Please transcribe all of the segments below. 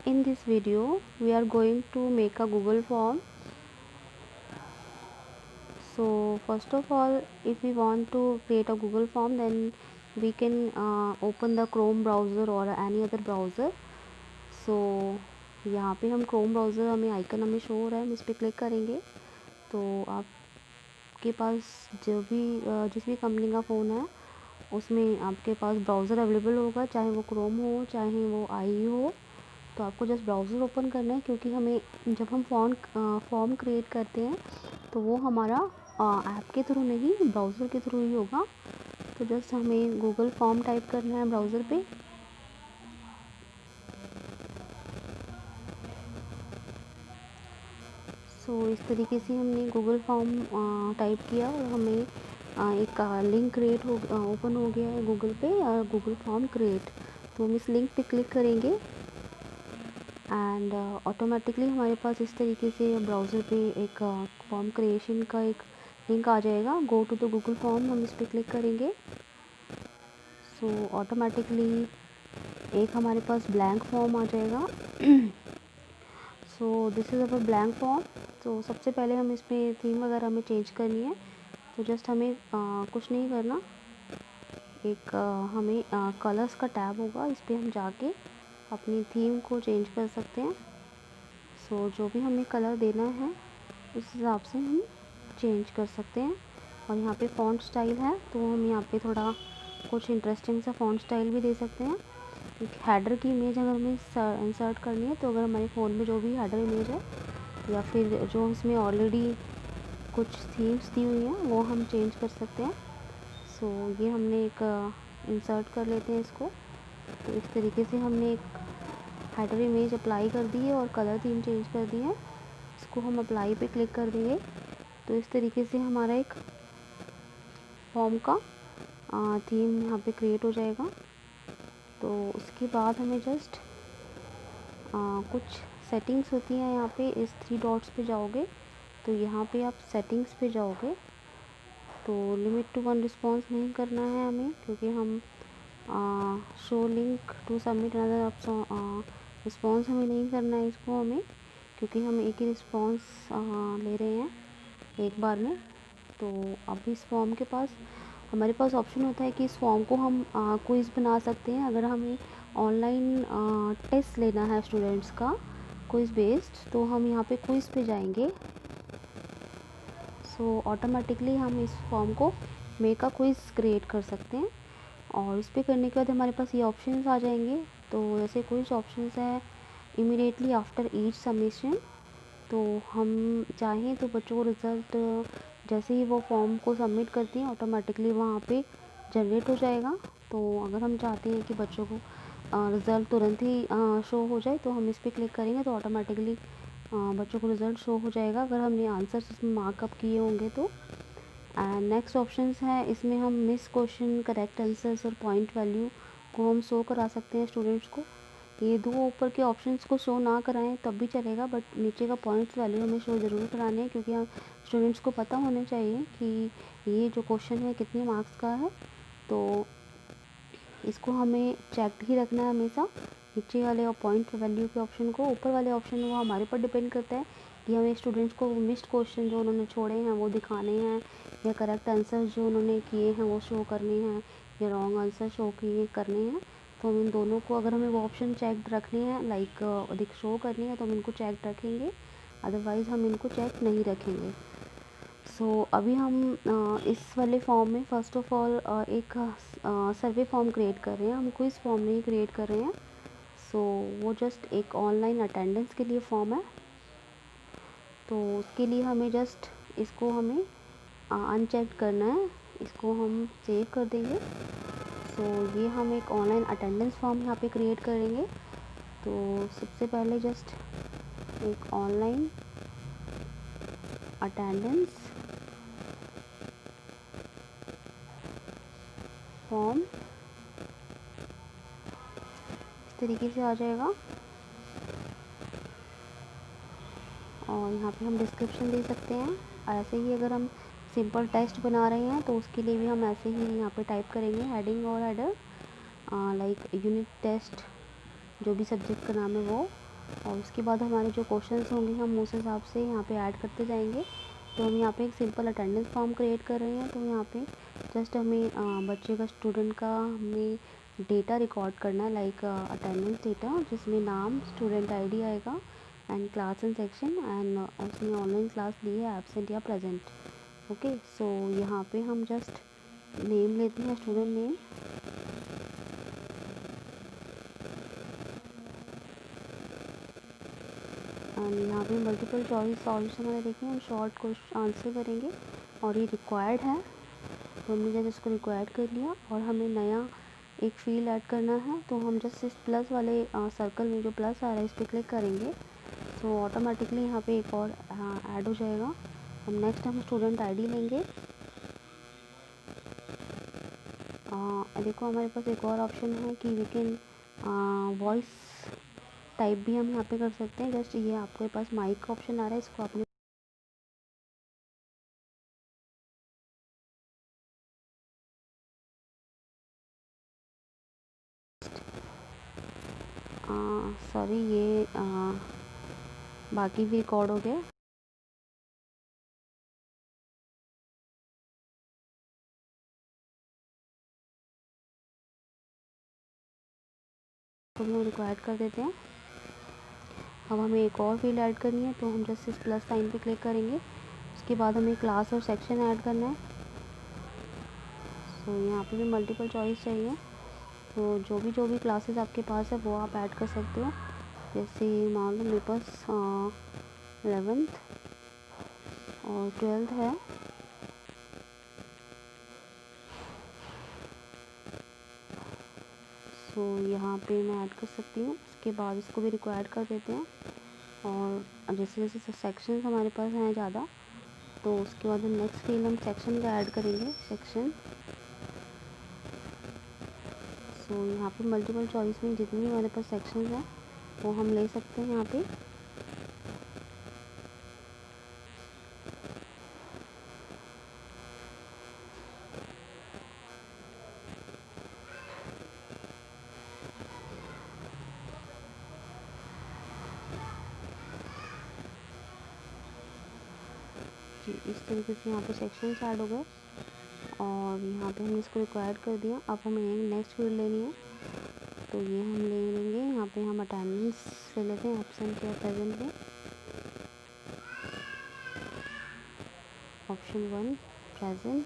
In this video we are going to make a Google form. So first of all, if we want to create a Google form, then we can open the Chrome browser or any other browser. So यहाँ पे हम Chrome browser हमें icon हमें show हो रहा है, हम इस पर क्लिक करेंगे तो आपके पास जो भी जिस भी कंपनी का फ़ोन है उसमें आपके पास ब्राउज़र अवेलेबल होगा, चाहे वो क्रोम हो चाहे वो आई हो। तो आपको जस्ट ब्राउज़र ओपन करना है, क्योंकि हमें जब हम फॉर्म क्रिएट करते हैं तो वो हमारा ऐप के थ्रू नहीं, ब्राउज़र के थ्रू ही होगा। तो जस्ट हमें गूगल फॉर्म टाइप करना है ब्राउज़र पे। सो इस तरीके से हमने गूगल फॉर्म टाइप किया और हमें एक लिंक क्रिएट हो ओपन हो गया है गूगल पे, गूगल फॉर्म क्रिएट। तो हम इस लिंक पे क्लिक करेंगे एंड ऑटोमेटिकली हमारे पास इस तरीके से ब्राउज़र पे एक फॉर्म क्रिएशन का एक लिंक आ जाएगा। Go to the Google form, हम इस पर क्लिक करेंगे। सो ऑटोमेटिकली एक हमारे पास ब्लैंक फॉर्म आ जाएगा। So this is our blank form. तो सबसे पहले हम इस पर थीम वगैरह हमें चेंज करनी है। तो जस्ट हमें कुछ नहीं करना, एक हमें कलर्स का टैब होगा, इस पर हम जाके अपनी थीम को चेंज कर सकते हैं। सो जो भी हमें कलर देना है उस हिसाब से हम चेंज कर सकते हैं। और यहाँ पे फ़ॉन्ट स्टाइल है, तो हम यहाँ पे थोड़ा कुछ इंटरेस्टिंग सा फ़ॉन्ट स्टाइल भी दे सकते हैं। एक हेडर की इमेज अगर हमें इंसर्ट करनी है, तो अगर हमारे फ़ोन में जो भी हेडर इमेज है या फिर जो इसमें ऑलरेडी कुछ थीम्स दी हुई हैं वो हम चेंज कर सकते हैं। सो ये हमने एक इंसर्ट कर लेते हैं इसको। तो इस तरीके से हमने एक हेडर इमेज अप्लाई कर दी है और कलर थीम चेंज कर दी है। इसको हम अप्लाई पे क्लिक कर देंगे तो इस तरीके से हमारा एक फॉर्म का थीम यहाँ पे क्रिएट हो जाएगा। तो उसके बाद हमें जस्ट कुछ सेटिंग्स होती हैं यहाँ पे, इस 3 डॉट्स पे जाओगे तो यहाँ पे आप सेटिंग्स पे जाओगे। तो लिमिट टू 1 रिस्पॉन्स नहीं करना है हमें, क्योंकि हम show link to submit another response हमें नहीं करना है इसको हमें, क्योंकि हम एक ही रिस्पॉन्स ले रहे हैं एक बार में। तो अब इस फॉर्म के पास हमारे पास ऑप्शन होता है कि इस फॉर्म को हम क्विज़ बना सकते हैं। अगर हमें ऑनलाइन टेस्ट लेना है स्टूडेंट्स का क्विज़ बेस्ड, तो हम यहाँ पे क्विज़ पे जाएंगे। सो ऑटोमेटिकली हम इस फॉर्म को मेक अ क्विज़ क्रिएट कर सकते हैं। और इस पर करने के बाद हमारे पास ये ऑप्शंस आ जाएंगे। तो जैसे कुछ ऑप्शंस है इमीडिएटली आफ्टर ईच सबमिशन। तो हम चाहें तो बच्चों को रिज़ल्ट जैसे ही वो फॉर्म को सबमिट करती हैं ऑटोमेटिकली वहाँ पे जनरेट हो जाएगा। तो अगर हम चाहते हैं कि बच्चों को रिज़ल्ट तुरंत ही शो हो जाए, तो हम इस पर क्लिक करेंगे तो ऑटोमेटिकली बच्चों को रिज़ल्ट शो हो जाएगा अगर हमने आंसर्स इसमें मार्कअप किए होंगे तो। एंड नेक्स्ट ऑप्शंस है, इसमें हम मिस क्वेश्चन, करेक्ट आंसर्स और पॉइंट वैल्यू को हम शो करा सकते हैं स्टूडेंट्स को। ये दो ऊपर के ऑप्शंस को शो ना कराएं तब भी चलेगा, बट नीचे का पॉइंट्स वैल्यू हमें शो ज़रूर कराने हैं, क्योंकि हम स्टूडेंट्स को पता होना चाहिए कि ये जो क्वेश्चन है कितने मार्क्स का है। तो इसको हमें चेक ही रखना है हमेशा, नीचे वाले और पॉइंट वैल्यू के ऑप्शन को। ऊपर वाले ऑप्शन वो हमारे पर डिपेंड करता है कि हमें स्टूडेंट्स को मिस्ड क्वेश्चन जो उन्होंने छोड़े हैं वो दिखाने हैं, या करेक्ट आंसर जो उन्होंने किए हैं वो शो करने हैं, या रॉन्ग आंसर शो किए करने हैं। तो हम इन दोनों को, अगर हमें वो ऑप्शन चेक रखने हैं लाइक अधिक शो करनी है, तो हम इनको चेक रखेंगे, अदरवाइज़ हम इनको चेक नहीं रखेंगे। सो अभी हम इस वाले फॉर्म में फ़र्स्ट ऑफ़ ऑल एक सर्वे फॉर्म क्रिएट कर रहे हैं, हम क्विज़ फॉर्म नहीं क्रिएट कर रहे हैं। सो वो जस्ट एक ऑनलाइन अटेंडेंस के लिए फॉर्म है। तो उसके लिए हमें जस्ट इसको हमें अनचेक करना है, इसको हम सेव कर देंगे। सो ये हम एक ऑनलाइन अटेंडेंस फॉर्म यहाँ पे क्रिएट करेंगे। तो सबसे पहले जस्ट एक ऑनलाइन अटेंडेंस फॉर्म इस तरीके से आ जाएगा। और यहाँ पे हम डिस्क्रिप्शन दे सकते हैं। ऐसे ही अगर हम सिंपल टेस्ट बना रहे हैं तो उसके लिए भी हम ऐसे ही यहाँ पे टाइप करेंगे हेडिंग और हेडर, लाइक यूनिट टेस्ट जो भी सब्जेक्ट का नाम है वो। और उसके बाद हमारे जो क्वेश्चंस होंगे हम उस हिसाब से यहाँ पे ऐड करते जाएंगे। तो हम यहाँ पे एक सिंपल अटेंडेंस फॉर्म क्रिएट कर रहे हैं। तो यहाँ पे जस्ट हमें बच्चे का, स्टूडेंट का हमें डेटा रिकॉर्ड करना है, लाइक अटेंडेंस डेटा, जिसमें नाम, स्टूडेंट आईडी आएगा and class and section, and उसने ऑनलाइन क्लास ली है, एब्सेंट या प्रेजेंट। ओके, सो यहाँ पे हम जस्ट नेम लेते हैं, स्टूडेंट नेम, एंड यहाँ पे मल्टीपल चॉइस सॉल्यूशन वाले देखें, हम शॉर्ट क्वेश्चन आंसर करेंगे और ये रिक्वायर्ड है, तो हमने जब इसको रिक्वायर्ड कर लिया और हमें नया एक फील्ड ऐड करना है। तो हम जस्ट इस प्लस वाले सर्कल में जो प्लस आ रहा है इस पर क्लिक करेंगे, तो ऑटोमेटिकली यहाँ पे एक और ऐड हो जाएगा। हम नेक्स्ट हम स्टूडेंट आईडी लेंगे। देखो हमारे पास एक और ऑप्शन है कि वी कैन वॉइस टाइप भी हम यहाँ पे कर सकते हैं। जस्ट ये आपके पास माइक का ऑप्शन आ रहा है, इसको आपने सॉरी, ये बाकी भी रिकॉर्ड हो गया। तो हम रिक्वायर्ड कर देते हैं। अब हमें एक और फील्ड ऐड करनी है, तो हम जस्ट इस प्लस साइन पे क्लिक करेंगे। उसके बाद हमें क्लास और सेक्शन ऐड करना है। तो यहाँ पे भी मल्टीपल चॉइस चाहिए, तो जो भी क्लासेस आपके पास है वो आप ऐड कर सकते हो। जैसे मान लो मेरे पास 11th और 12th है, तो यहाँ पे मैं ऐड कर सकती हूँ। उसके बाद इसको भी रिक्वायर्ड कर देते हैं। और जैसे जैसे सेक्शंस हमारे पास हैं ज़्यादा, तो उसके बाद हम नेक्स्ट फील्ड हम सेक्शन का ऐड करेंगे, सेक्शन। सो यहाँ पे मल्टीपल चॉइस में जितनी हमारे पास सेक्शंस हैं वो हम ले सकते हैं यहाँ पे। जी, इस तरीके से यहाँ पे सेक्शंस ऐड हो गए और यहाँ पे हमने इसको रिक्वायर्ड कर दिया। अब हमें नेक्स्ट फील्ड लेनी है, तो ये हम ले लेंगे। यहाँ पे हम अटेंडेंस ले लेते हैं, एब्सेंट या प्रेजेंट में। Option 1 present,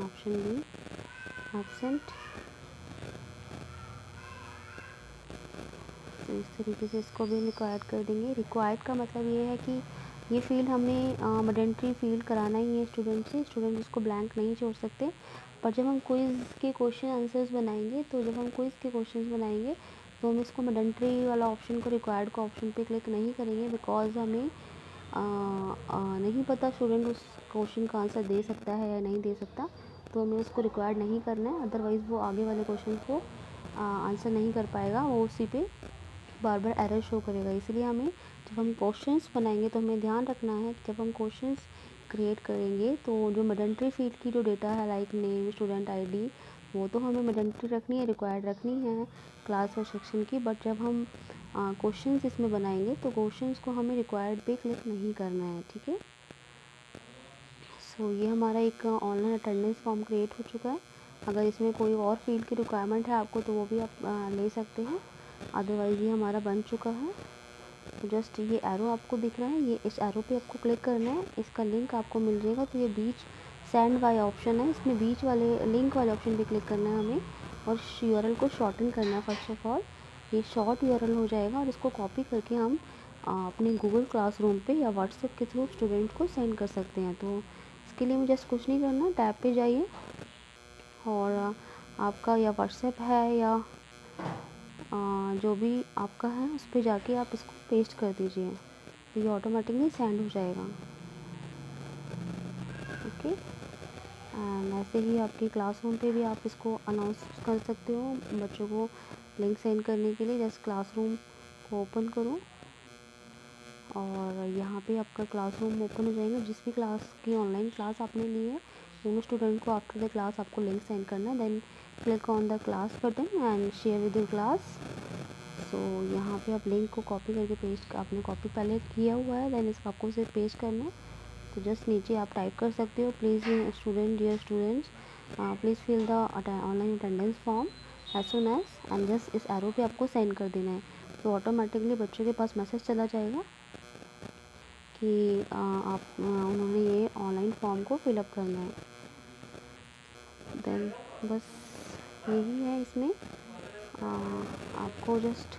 option B absent. तो इस तरीके से इसको भी रिक्वायर्ड कर देंगे। रिक्वायर्ड का मतलब ये है कि ये फील्ड हमें मैंडेटरी फील्ड कराना ही है स्टूडेंट से, स्टूडेंट इसको ब्लैंक नहीं छोड़ सकते। पर जब हम क्विज़ के क्वेश्चन आंसर्स बनाएंगे, तो जब हम क्विज़ के क्वेश्चंस बनाएंगे तो हम इसको मैंडेटरी वाला ऑप्शन को, रिक्वायर्ड का ऑप्शन पे क्लिक नहीं करेंगे, बिकॉज हमें नहीं पता स्टूडेंट उस क्वेश्चन का आंसर दे सकता है या नहीं दे सकता, तो हमें उसको रिक्वायर्ड नहीं करना है। अदरवाइज़ वो आगे वाले क्वेश्चन को आंसर नहीं कर पाएगा, वो उसी पे बार बार एरर शो करेगा। इसलिए हमें जब हम क्वेश्चंस बनाएंगे तो हमें ध्यान रखना है कि जब हम क्वेश्चंस क्रिएट करेंगे तो जो मैंडेटरी फील्ड की जो डेटा है, लाइक नेम, स्टूडेंट आईडी, वो तो हमें मैंडेटरी रखनी है, रिक्वायर्ड रखनी है क्लास और सेक्शन की। बट जब हम क्वेश्चंस इसमें बनाएंगे तो क्वेश्चंस को हमें रिक्वायर्ड पे क्लिक नहीं करना है, ठीक है। सो ये हमारा एक ऑनलाइन अटेंडेंस फॉर्म क्रिएट हो चुका है। अगर इसमें कोई और फील्ड की रिक्वायरमेंट है आपको, तो वो भी आप ले सकते हैं। अदरवाइज़ ये हमारा बन चुका है। तो जस्ट ये एरो आपको दिख रहा है, ये इस एरो पे आपको क्लिक करना है, इसका लिंक आपको मिल जाएगा। तो ये बीच सेंड बाय ऑप्शन है, इसमें बीच वाले लिंक वाले ऑप्शन पे क्लिक करना है हमें, और यूआरएल को शॉर्टन करना है। फर्स्ट ऑफ ऑल ये शॉर्ट यूआरएल हो जाएगा और इसको कॉपी करके हम अपने गूगल क्लासरूम पे या व्हाट्सएप के थ्रू स्टूडेंट को सेंड कर सकते हैं। तो इसके लिए मुझे जस्ट कुछ नहीं करना, टैब पे जाइए और आपका या व्हाट्सएप है या जो भी आपका है उस पर जाके आप इसको पेस्ट कर दीजिए, तो ये ऑटोमेटिकली सेंड हो जाएगा। ओके, एंड ऐसे ही आपके क्लासरूम पे भी आप इसको अनाउंस कर सकते हो बच्चों को लिंक सेंड करने के लिए। जस्ट क्लासरूम को ओपन करो और यहाँ पे आपका क्लासरूम ओपन हो जाएगा। जिस भी क्लास की ऑनलाइन क्लास आपने ली है, दोनों स्टूडेंट को आफ्टर द क्लास आपको लिंक सेंड करना है। Then click on the class button and share with your class. So यहाँ पे आप लिंक को कॉपी करके पेस्ट, आपने कॉपी पहले किया हुआ है, देन इसको आपको सिर्फ पेस्ट करना है। तो जस्ट नीचे आप टाइप कर सकते हो, please student, dear students, please fill the online attendance form as soon as, and just इस एरो पे आपको सेंड कर देना है। तो ऑटोमेटिकली बच्चों के पास मैसेज चला जाएगा कि उन्होंने ये ऑनलाइन फॉर्म को फिलअप करना है। देन बस यही है इसमें। आपको जस्ट